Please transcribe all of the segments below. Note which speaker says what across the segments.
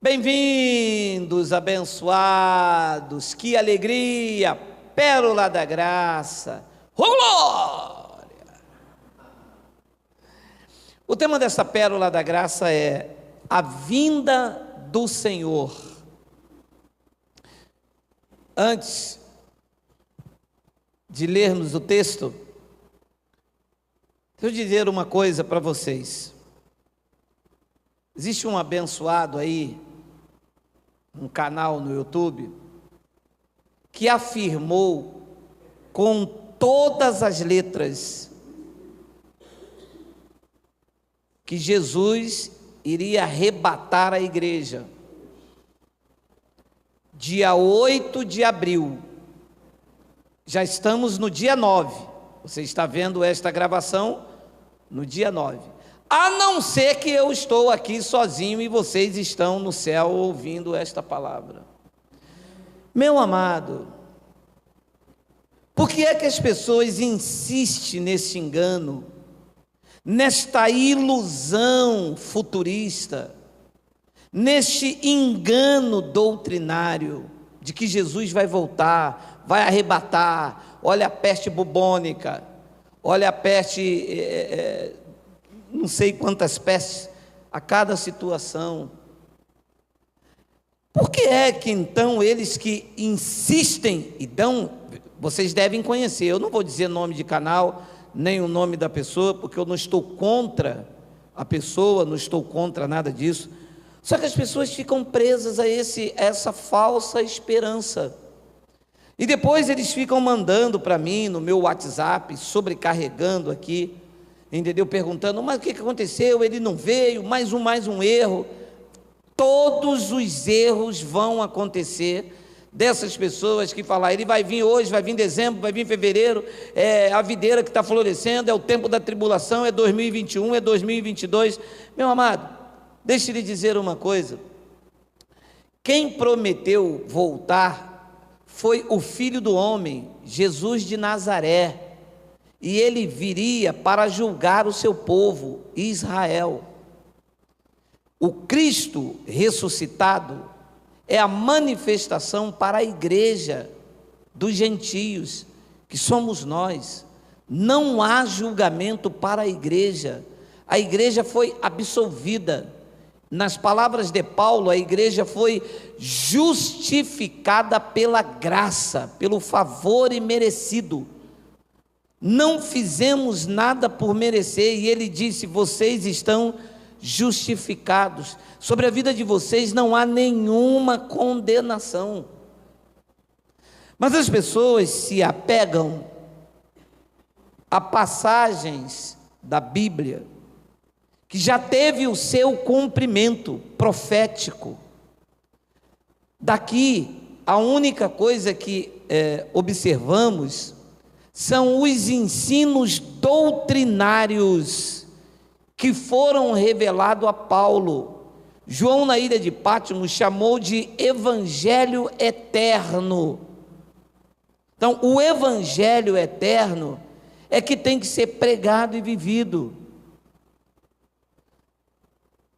Speaker 1: Bem-vindos, abençoados, que alegria, pérola da graça, glória! O tema dessa pérola da graça é a vinda do Senhor. Antes de lermos o texto, deixa eu dizer uma coisa para vocês. Existe um abençoado aí, um canal no YouTube, que afirmou com todas as letras que Jesus iria arrebatar a igreja. Dia 8 de abril, já estamos no dia 9, você está vendo esta gravação no dia 9. A não ser que eu estou aqui sozinho e vocês estão no céu ouvindo esta palavra. Meu amado, por que é que as pessoas insistem nesse engano, nesta ilusão futurista, neste engano doutrinário de que Jesus vai voltar, vai arrebatar? Olha a peste bubônica, olha a peste... não sei quantas pestes a cada situação. Por que é que então eles que insistem e dão, vocês devem conhecer, eu não vou dizer nome de canal, nem o nome da pessoa, porque eu não estou contra a pessoa, não estou contra nada disso, só que as pessoas ficam presas a essa falsa esperança, e depois eles ficam mandando para mim, no meu WhatsApp, sobrecarregando aqui, entendeu? Perguntando, mas o que aconteceu? Ele não veio, mais um erro. Todos os erros vão acontecer dessas pessoas que falam, ele vai vir hoje, vai vir em dezembro, vai vir em fevereiro, é a videira que está florescendo, é o tempo da tribulação, é 2021, é 2022. Meu amado, deixe eu lhe dizer uma coisa, quem prometeu voltar foi o Filho do Homem, Jesus de Nazaré, e ele viria para julgar o seu povo, Israel. O Cristo ressuscitado é a manifestação para a igreja dos gentios, que somos nós. Não há julgamento para a igreja foi absolvida. Nas palavras de Paulo, a igreja foi justificada pela graça, pelo favor imerecido. Não fizemos nada por merecer, e ele disse, vocês estão justificados, sobre a vida de vocês não há nenhuma condenação. Mas as pessoas se apegam a passagens da Bíblia, que já teve o seu cumprimento profético. Daqui, a única coisa que observamos são os ensinos doutrinários que foram revelados a Paulo. João, na ilha de Pátmos, chamou de evangelho eterno. Então, o evangelho eterno é que tem que ser pregado e vivido.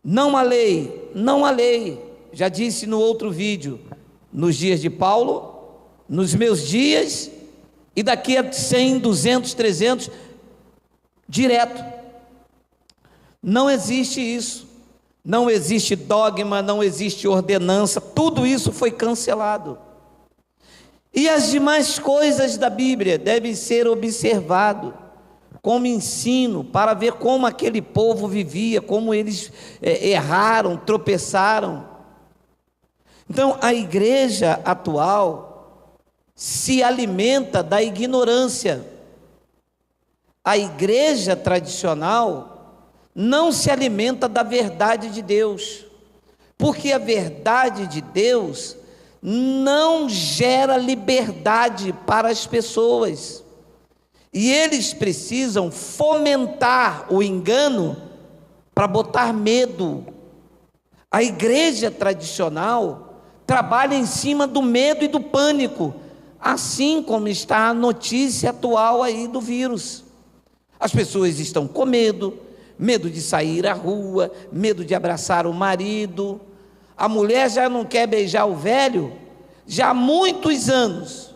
Speaker 1: Não há lei, não há lei. Já disse no outro vídeo, nos dias de Paulo, nos meus dias, e daqui a 100, 200, 300, direto. Não existe isso, não existe dogma, não existe ordenança, tudo isso foi cancelado. E as demais coisas da Bíblia devem ser observadas como ensino, para ver como aquele povo vivia, como eles erraram, tropeçaram. Então, a igreja atual se alimenta da ignorância. A igreja tradicional não se alimenta da verdade de Deus, porque a verdade de Deus não gera liberdade para as pessoas, e eles precisam fomentar o engano para botar medo. A igreja tradicional trabalha em cima do medo e do pânico, assim como está a notícia atual aí do vírus. As pessoas estão com medo de sair à rua, medo de abraçar o marido. A mulher já não quer beijar o velho já há muitos anos.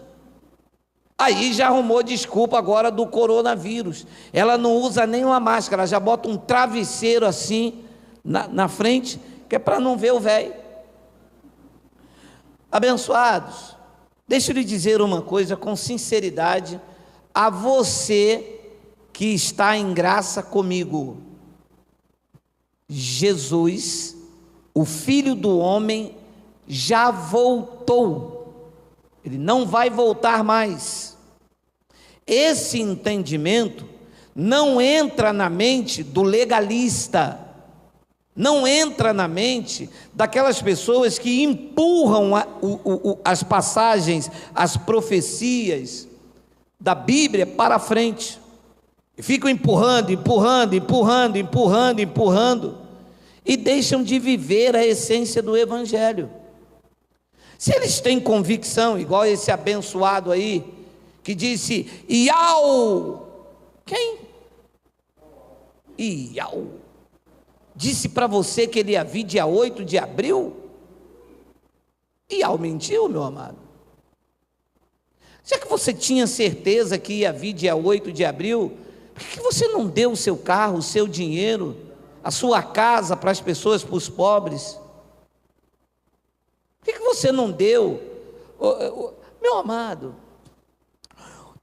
Speaker 1: Aí já arrumou desculpa agora do coronavírus. Ela não usa nem uma máscara, já bota um travesseiro assim na frente, que é para não ver o velho. Abençoados, deixa eu lhe dizer uma coisa com sinceridade a você que está em graça comigo. Jesus, o Filho do Homem, já voltou. Ele não vai voltar mais. Esse entendimento não entra na mente do legalista, não entra na mente daquelas pessoas que empurram as passagens, as profecias da Bíblia para frente, e ficam empurrando, e deixam de viver a essência do Evangelho. Se eles têm convicção, igual esse abençoado aí, que disse, Iau, quem? Iau, disse para você que ele ia vir dia 8 de abril? Iau mentiu, meu amado. Já que você tinha certeza que ia vir dia 8 de abril, por que você não deu o seu carro, o seu dinheiro, a sua casa para as pessoas, para os pobres? Por que você não deu? Meu amado,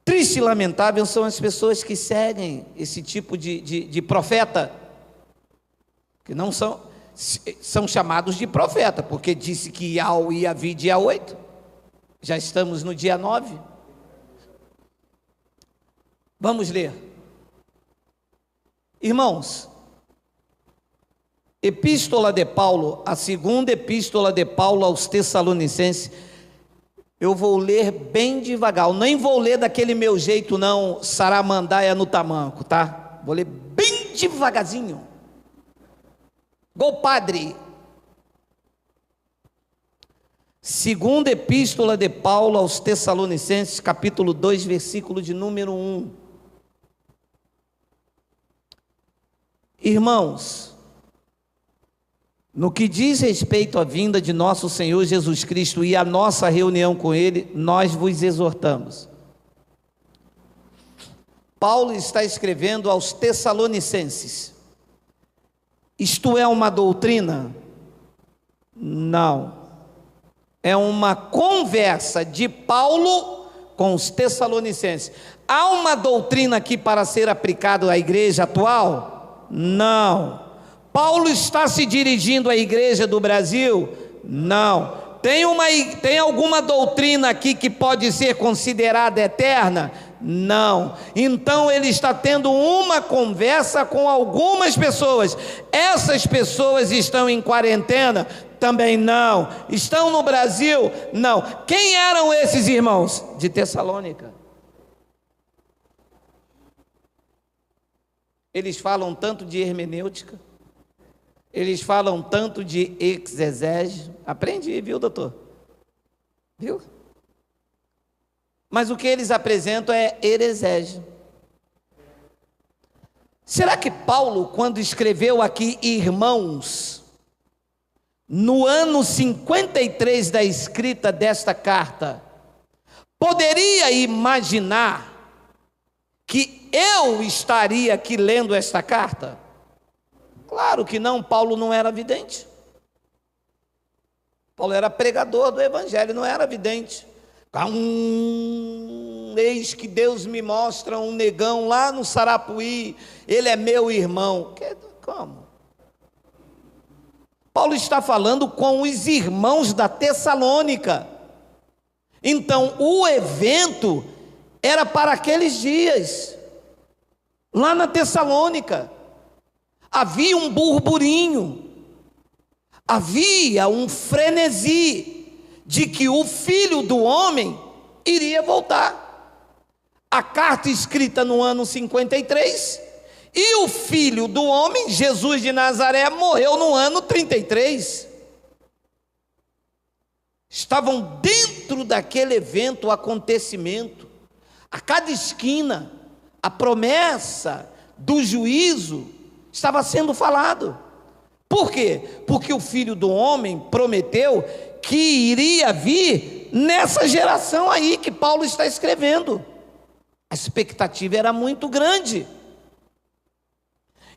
Speaker 1: triste e lamentável são as pessoas que seguem esse tipo de profeta, que não são chamados de profeta, porque disse que ia vir dia 8, já estamos no dia 9. Vamos ler. Irmãos, Epístola de Paulo, a segunda epístola de Paulo aos Tessalonicenses, eu vou ler bem devagar, eu nem vou ler daquele meu jeito não, saramandaia no tamanco, tá? Vou ler bem devagarzinho, igual padre. Segunda epístola de Paulo aos Tessalonicenses, capítulo 2, versículo de número 1. Irmãos, no que diz respeito à vinda de nosso Senhor Jesus Cristo e à nossa reunião com Ele, nós vos exortamos. Paulo está escrevendo aos Tessalonicenses. Isto é uma doutrina? Não. É uma conversa de Paulo com os Tessalonicenses. Há uma doutrina aqui para ser aplicada à igreja atual? Não. Paulo está se dirigindo à igreja do Brasil? Não. Tem alguma doutrina aqui que pode ser considerada eterna? Não. Então ele está tendo uma conversa com algumas pessoas. Essas pessoas estão em quarentena? Também não. Estão no Brasil? Não. Quem eram esses irmãos? De Tessalônica. Eles falam tanto de hermenêutica, eles falam tanto de exegese. Aprendi, viu, doutor? Viu? Mas o que eles apresentam é heresias. Será que Paulo, quando escreveu aqui irmãos, no ano 53 da escrita desta carta, poderia imaginar que eu estaria aqui lendo esta carta? Claro que não, Paulo não era vidente. Paulo era pregador do evangelho, não era vidente. Eis que Deus me mostra um negão lá no Sarapuí, ele é meu irmão. Como? Paulo está falando com os irmãos da Tessalônica. Então o evento era para aqueles dias. Lá na Tessalônica havia um burburinho, havia um frenesi de que o Filho do Homem iria voltar. A carta escrita no ano 53, e o Filho do Homem, Jesus de Nazaré, morreu no ano 33. Estavam dentro daquele evento, o acontecimento, a cada esquina, a promessa do juízo estava sendo falado. Por quê? Porque o Filho do Homem prometeu que iria vir nessa geração aí que Paulo está escrevendo. A expectativa era muito grande.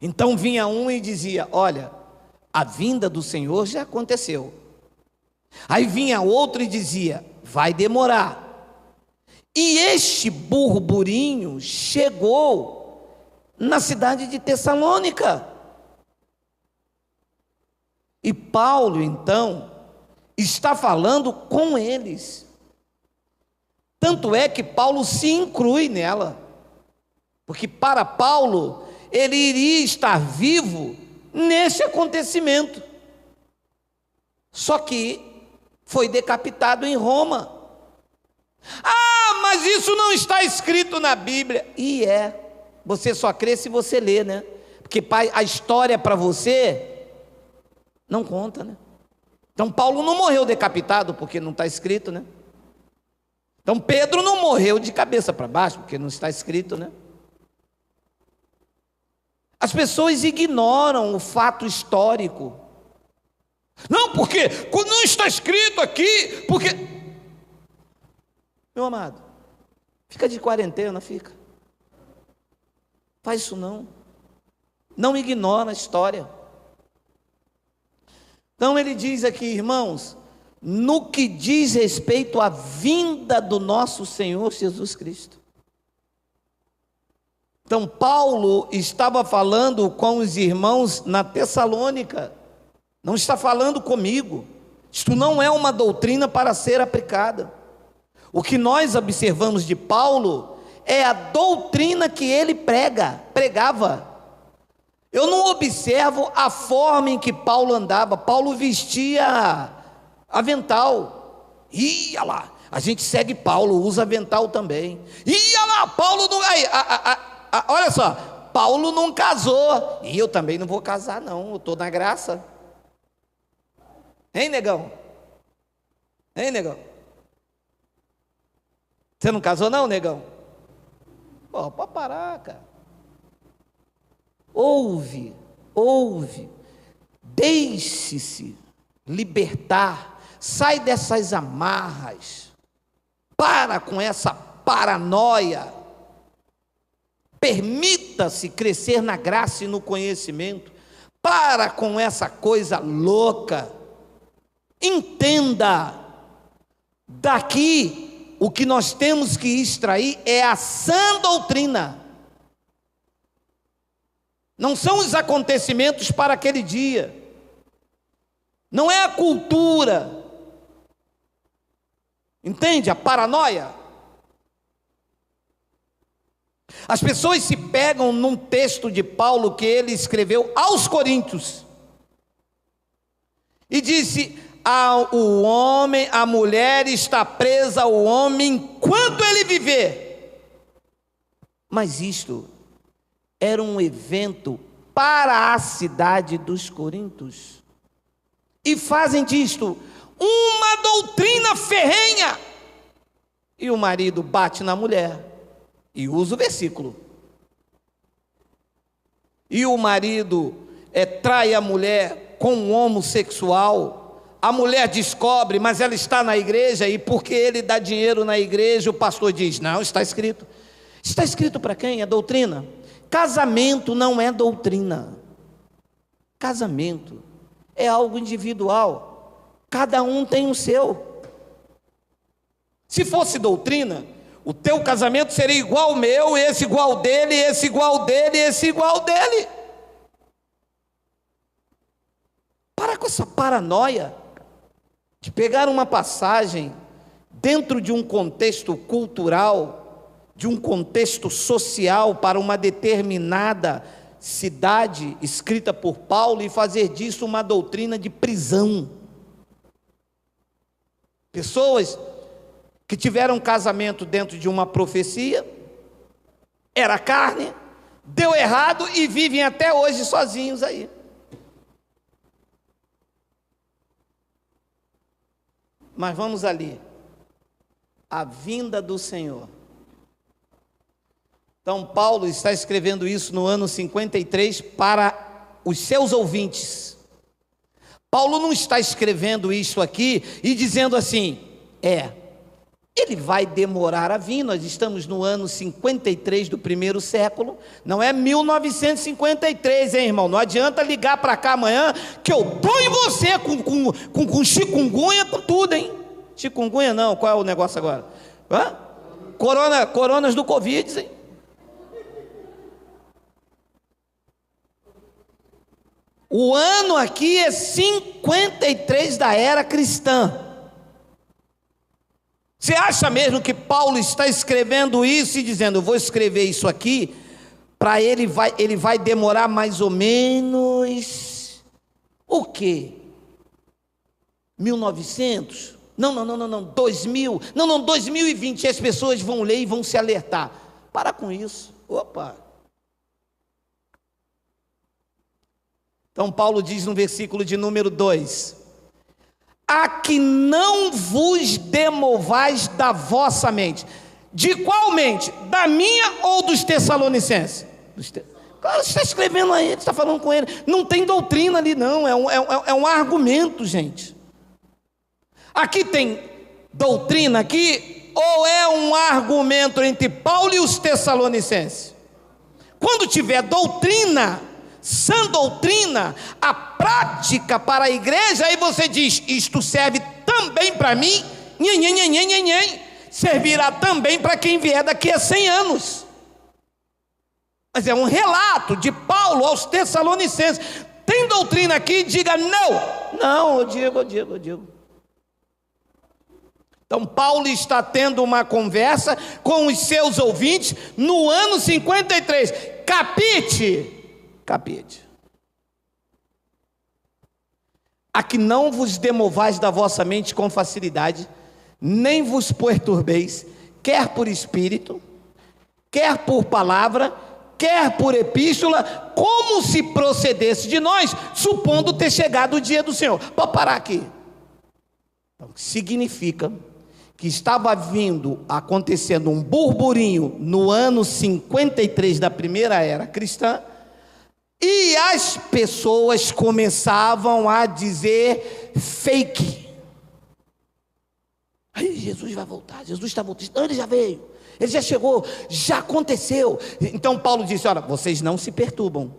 Speaker 1: Então vinha um e dizia: olha, a vinda do Senhor já aconteceu. Aí vinha outro e dizia: vai demorar. E este burburinho chegou na cidade de Tessalônica. E Paulo, então, está falando com eles. Tanto é que Paulo se inclui nela. Porque para Paulo, ele iria estar vivo nesse acontecimento. Só que foi decapitado em Roma. Ah, mas isso não está escrito na Bíblia. E você só crê se você lê, né? Porque a história para você não conta, né? Então Paulo não morreu decapitado porque não está escrito, né? Então Pedro não morreu de cabeça para baixo porque não está escrito, né? As pessoas ignoram o fato histórico. Não, porque não está escrito aqui, porque... Meu amado, fica de quarentena, fica. Faz isso não. Não ignora a história. Então ele diz aqui, irmãos, no que diz respeito à vinda do nosso Senhor Jesus Cristo. Então Paulo estava falando com os irmãos na Tessalônica, não está falando comigo. Isto não é uma doutrina para ser aplicada. O que nós observamos de Paulo é a doutrina que ele pregava. Eu não observo a forma em que Paulo andava. Paulo vestia avental. Ia lá, a gente segue Paulo, usa avental também. Ia lá, Paulo não... olha só, Paulo não casou. E eu também não vou casar não, eu estou na graça. Hein, negão? Hein, negão? Você não casou não, negão? Pô, pode parar, cara. Ouve, deixe-se libertar, sai dessas amarras, para com essa paranoia, permita-se crescer na graça e no conhecimento, para com essa coisa louca, entenda, daqui o que nós temos que extrair é a sã doutrina. Não são os acontecimentos para aquele dia. Não é a cultura. Entende? A paranoia. As pessoas se pegam num texto de Paulo que ele escreveu aos Coríntios. E disse: o homem, a mulher está presa ao homem enquanto ele viver. Mas isto era um evento para a cidade dos Coríntios. E fazem disto uma doutrina ferrenha. E o marido bate na mulher. E usa o versículo. E o marido trai a mulher com um homossexual. A mulher descobre, mas ela está na igreja, e porque ele dá dinheiro na igreja, o pastor diz: não, está escrito. Está escrito para quem? É doutrina. Casamento não é doutrina. Casamento é algo individual. Cada um tem o seu. Se fosse doutrina, o teu casamento seria igual ao meu, esse igual dele, esse igual dele, esse igual dele. Para com essa paranoia de pegar uma passagem dentro de um contexto cultural, de um contexto social para uma determinada cidade escrita por Paulo e fazer disso uma doutrina de prisão. Pessoas que tiveram um casamento dentro de uma profecia, era carne, deu errado e vivem até hoje sozinhos aí. Mas vamos ali, a vinda do Senhor. Então Paulo está escrevendo isso no ano 53 para os seus ouvintes. Paulo não está escrevendo isso aqui e dizendo assim, ele vai demorar a vir. Nós estamos no ano 53 do primeiro século, não é 1953, hein, irmão? Não adianta ligar para cá amanhã que eu dou em você com chikungunya, com tudo, hein? Chikungunya não, qual é o negócio agora? Coronas do Covid, hein? O ano aqui é 53 da era cristã. Você acha mesmo que Paulo está escrevendo isso e dizendo, eu vou escrever isso aqui, para ele vai demorar mais ou menos, o quê? 1900? Não, 2000, não, 2020, as pessoas vão ler e vão se alertar. Para com isso, opa. Então Paulo diz no versículo de número 2, a que não vos demovais da vossa mente. De qual mente? Da minha ou dos Tessalonicenses? Claro, você está escrevendo a ele, está falando com ele, não tem doutrina ali não, é um argumento, gente. Aqui tem doutrina aqui, ou é um argumento entre Paulo e os Tessalonicenses? Quando tiver doutrina, sã doutrina, a prática para a igreja, aí você diz, isto serve também para mim, servirá também para quem vier daqui a 100 anos. Mas é um relato de Paulo aos Tessalonicenses. Tem doutrina aqui? Diga não, eu digo. Então Paulo está tendo uma conversa com os seus ouvintes no ano 53, capite, a que não vos demovais da vossa mente com facilidade, nem vos perturbeis, quer por espírito, quer por palavra, quer por epístola, como se procedesse de nós, supondo ter chegado o dia do Senhor. Pode parar aqui. Então, significa que estava acontecendo um burburinho no ano 53 da primeira era cristã, e as pessoas começavam a dizer fake. Aí Jesus vai voltar, Jesus está voltando, ele já veio, ele já chegou, já aconteceu. Então Paulo disse, olha, vocês não se perturbam,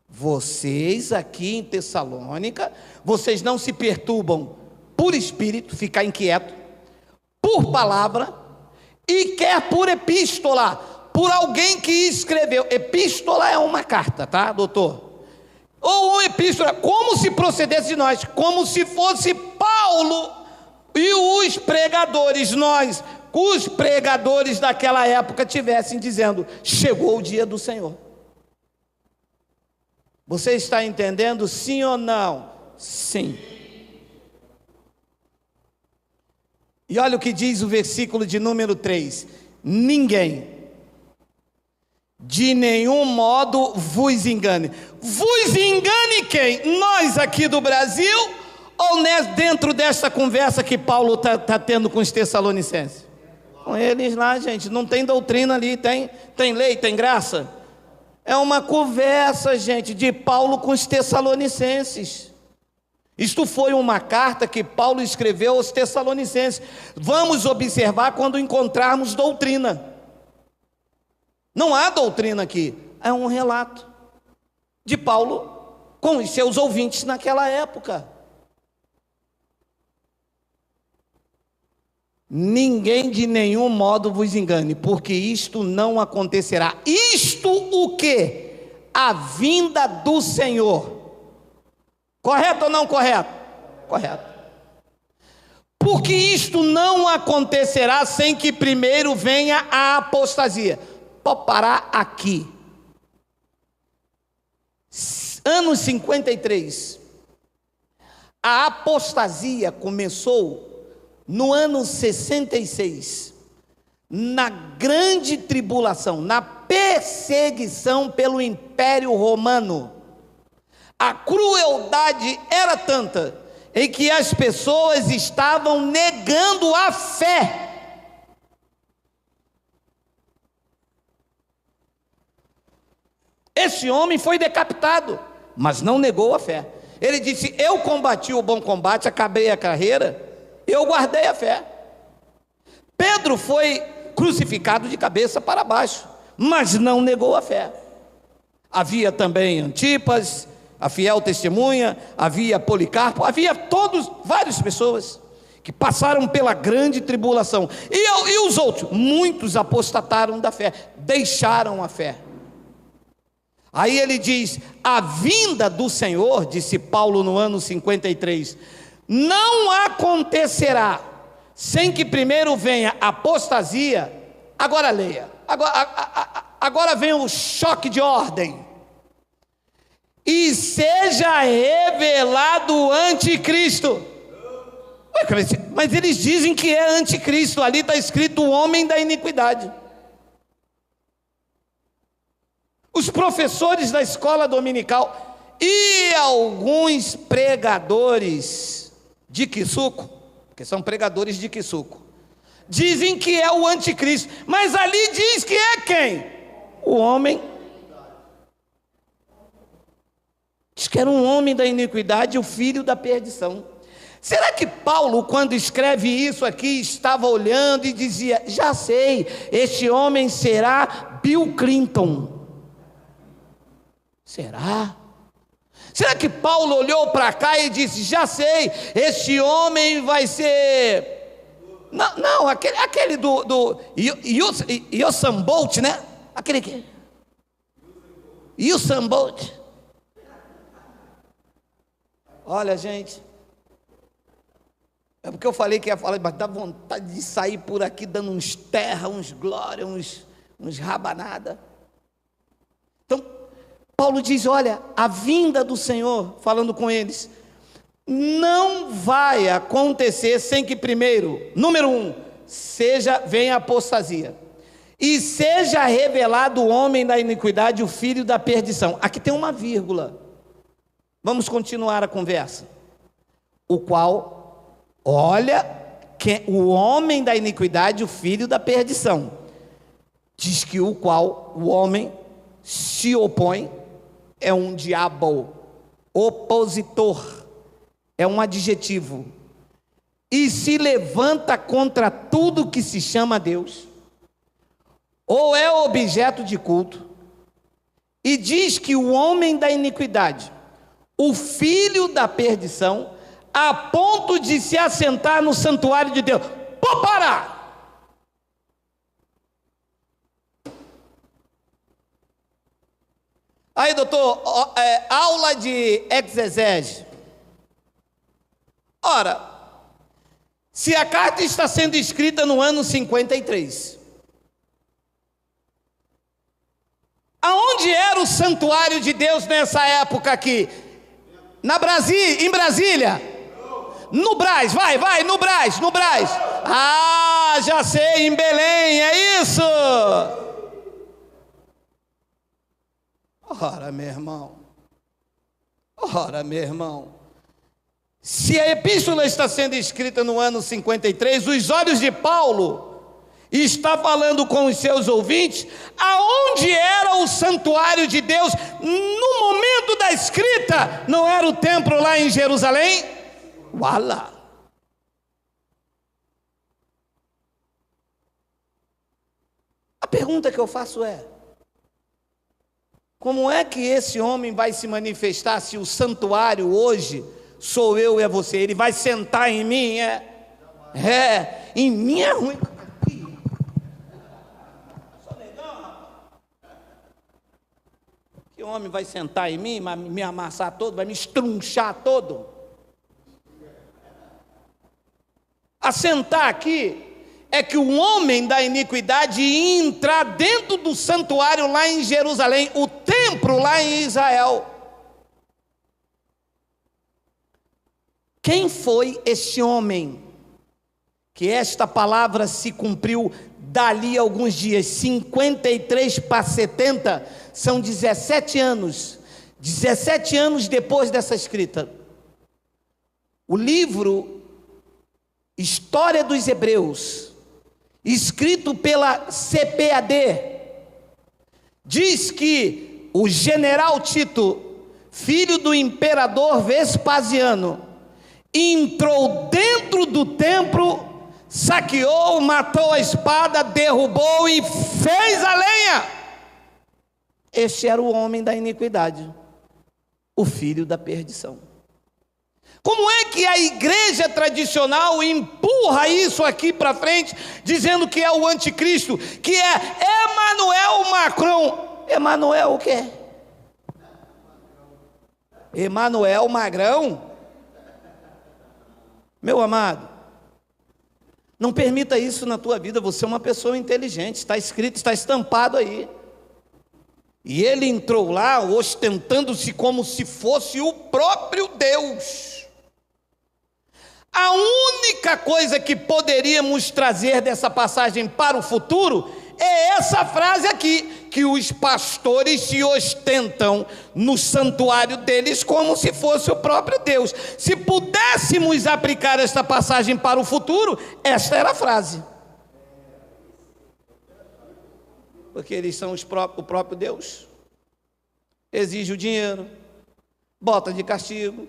Speaker 1: vocês aqui em Tessalônica, vocês não se perturbam por espírito, ficar inquieto, por palavra, e quer por epístola, por alguém que escreveu. Epístola é uma carta, tá, doutor? Ou uma epístola, como se procedesse de nós, como se fosse Paulo e os pregadores, os pregadores daquela época tivessem dizendo, chegou o dia do Senhor. Você está entendendo, sim ou não? Sim. E olha o que diz o versículo de número 3, ninguém de nenhum modo vos engane. Vos engane quem? Nós aqui do Brasil, ou dentro dessa conversa que Paulo está tendo com os Tessalonicenses? Com eles lá, gente, não tem doutrina ali, tem lei, tem graça. É uma conversa, gente, de Paulo com os Tessalonicenses. Isto foi uma carta que Paulo escreveu aos Tessalonicenses. Vamos observar quando encontrarmos doutrina. Não há doutrina aqui, é um relato de Paulo com os seus ouvintes naquela época. Ninguém de nenhum modo vos engane, porque isto não acontecerá. Isto o quê? A vinda do Senhor. Correto ou não correto? Correto. Porque isto não acontecerá sem que primeiro venha a apostasia. Pode parar aqui. Ano 53. A apostasia começou no ano 66, na grande tribulação, na perseguição pelo Império Romano. A crueldade era tanta, em que as pessoas estavam negando a fé. Esse homem foi decapitado, mas não negou a fé. Ele disse: eu combati o bom combate, acabei a carreira, eu guardei a fé. Pedro foi crucificado de cabeça para baixo, mas não negou a fé. Havia também Antipas, a fiel testemunha, havia Policarpo, havia várias pessoas que passaram pela grande tribulação. E os outros? Muitos apostataram da fé, deixaram a fé. Aí ele diz: a vinda do Senhor, disse Paulo no ano 53, não acontecerá sem que primeiro venha apostasia. Agora leia, agora vem o choque de ordem. E seja revelado o anticristo. Mas eles dizem que é anticristo, ali está escrito o homem da iniquidade. Os professores da escola dominical e alguns pregadores de Quissuco, porque são pregadores de Quissuco, dizem que é o anticristo, mas ali diz que é quem? O homem. Diz que era um homem da iniquidade, o filho da perdição. Será que Paulo, quando escreve isso aqui, estava olhando e dizia: já sei, este homem será Bill Clinton? Será? Será que Paulo olhou para cá e disse: já sei, este homem vai ser... Não, aquele do Usain Bolt, né? Aquele que... Usain Bolt. Olha, gente, é porque eu falei que ia falar, mas dá vontade de sair por aqui dando uns terra, uns glória, uns rabanada. Então, Paulo diz: olha, a vinda do Senhor, falando com eles, não vai acontecer sem que primeiro, número 1, venha a apostasia, e seja revelado o homem da iniquidade, o filho da perdição. Aqui tem uma vírgula. Vamos continuar a conversa. O qual, olha, que o homem da iniquidade, o filho da perdição, diz que o qual o homem se opõe, é um diabo, opositor, é um adjetivo, e se levanta contra tudo que se chama Deus, ou é objeto de culto, e diz que o homem da iniquidade, o filho da perdição, a ponto de se assentar no santuário de Deus. Pô, parar! Aí, doutor, aula de exegese. Ora, se a carta está sendo escrita no ano 53, aonde era o santuário de Deus nessa época aqui? Em Brasília? No Brás, vai, no Brás. Ah, já sei, em Belém, é isso? Ora, meu irmão. Se a epístola está sendo escrita no ano 53, os olhos de Paulo está falando com os seus ouvintes, aonde era o santuário de Deus no momento da escrita? Não era o templo lá em Jerusalém? Uala! A pergunta que eu faço é: como é que esse homem vai se manifestar se o santuário hoje sou eu e é você? Ele vai sentar em mim? Em mim é ruim. Que homem vai sentar em mim, me amassar todo, vai me estrunchar todo? Assentar aqui é que o homem da iniquidade ia entrar dentro do santuário lá em Jerusalém, o templo lá em Israel. Quem foi este homem? Que esta palavra se cumpriu dali a alguns dias, 53 para 70, são 17 anos. 17 anos depois dessa escrita. O livro História dos Hebreus, escrito pela CPAD, diz que o general Tito filho do imperador Vespasiano, entrou dentro do templo, saqueou, matou a espada, derrubou e fez a lenha. Este era o homem da iniquidade, o filho da perdição. Como é que a igreja tradicional empurra isso aqui para frente, dizendo que é o anticristo, que é Emmanuel Macron? Emmanuel o quê? Emmanuel Magrão? Meu amado, não permita isso na tua vida. Você é uma pessoa inteligente, está escrito, está estampado aí. E ele entrou lá ostentando-se como se fosse o próprio Deus. A única coisa que poderíamos trazer dessa passagem para o futuro é essa frase aqui, que os pastores se ostentam no santuário deles como se fosse o próprio Deus. Se pudéssemos aplicar esta passagem para o futuro, esta era a frase. Porque eles são o próprio Deus. Exige o dinheiro, bota de castigo,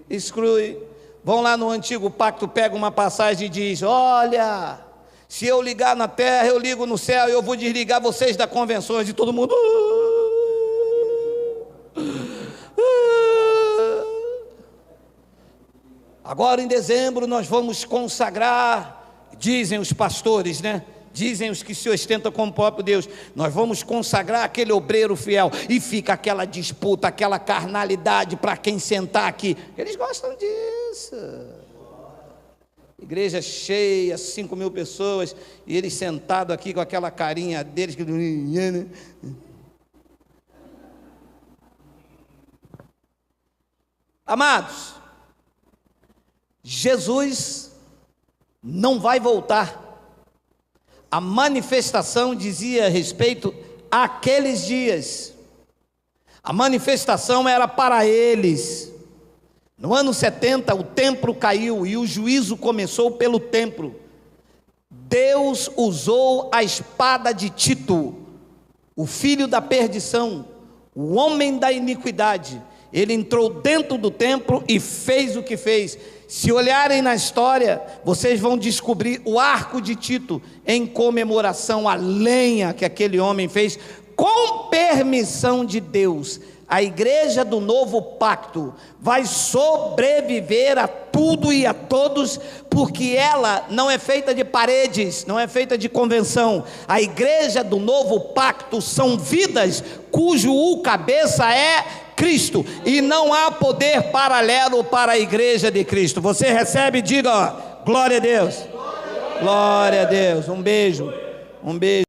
Speaker 1: exclui. Vão lá no antigo pacto, pega uma passagem e diz: olha, se eu ligar na terra, eu ligo no céu, eu vou desligar vocês da convenções. E todo mundo... Agora em dezembro nós vamos consagrar, dizem os pastores, né? Dizem os que se ostentam como próprio Deus, nós vamos consagrar aquele obreiro fiel. E fica aquela disputa, aquela carnalidade para quem sentar aqui. Eles gostam disso. Igreja cheia, 5.000 pessoas, e eles sentados aqui com aquela carinha deles. Amados, Jesus não vai voltar. A manifestação dizia respeito àqueles dias. A manifestação era para eles. No ano 70 o templo caiu e o juízo começou pelo templo. Deus usou a espada de Tito, o filho da perdição, o homem da iniquidade. Ele entrou dentro do templo e fez o que fez. Se olharem na história, vocês vão descobrir o arco de Tito em comemoração à lenha que aquele homem fez, com permissão de Deus. A igreja do novo pacto vai sobreviver a tudo e a todos, porque ela não é feita de paredes, não é feita de convenção. A igreja do novo pacto são vidas cujo cabeça é Cristo, e não há poder paralelo para a igreja de Cristo. Você recebe? Diga glória a Deus. Glória a Deus. Um beijo.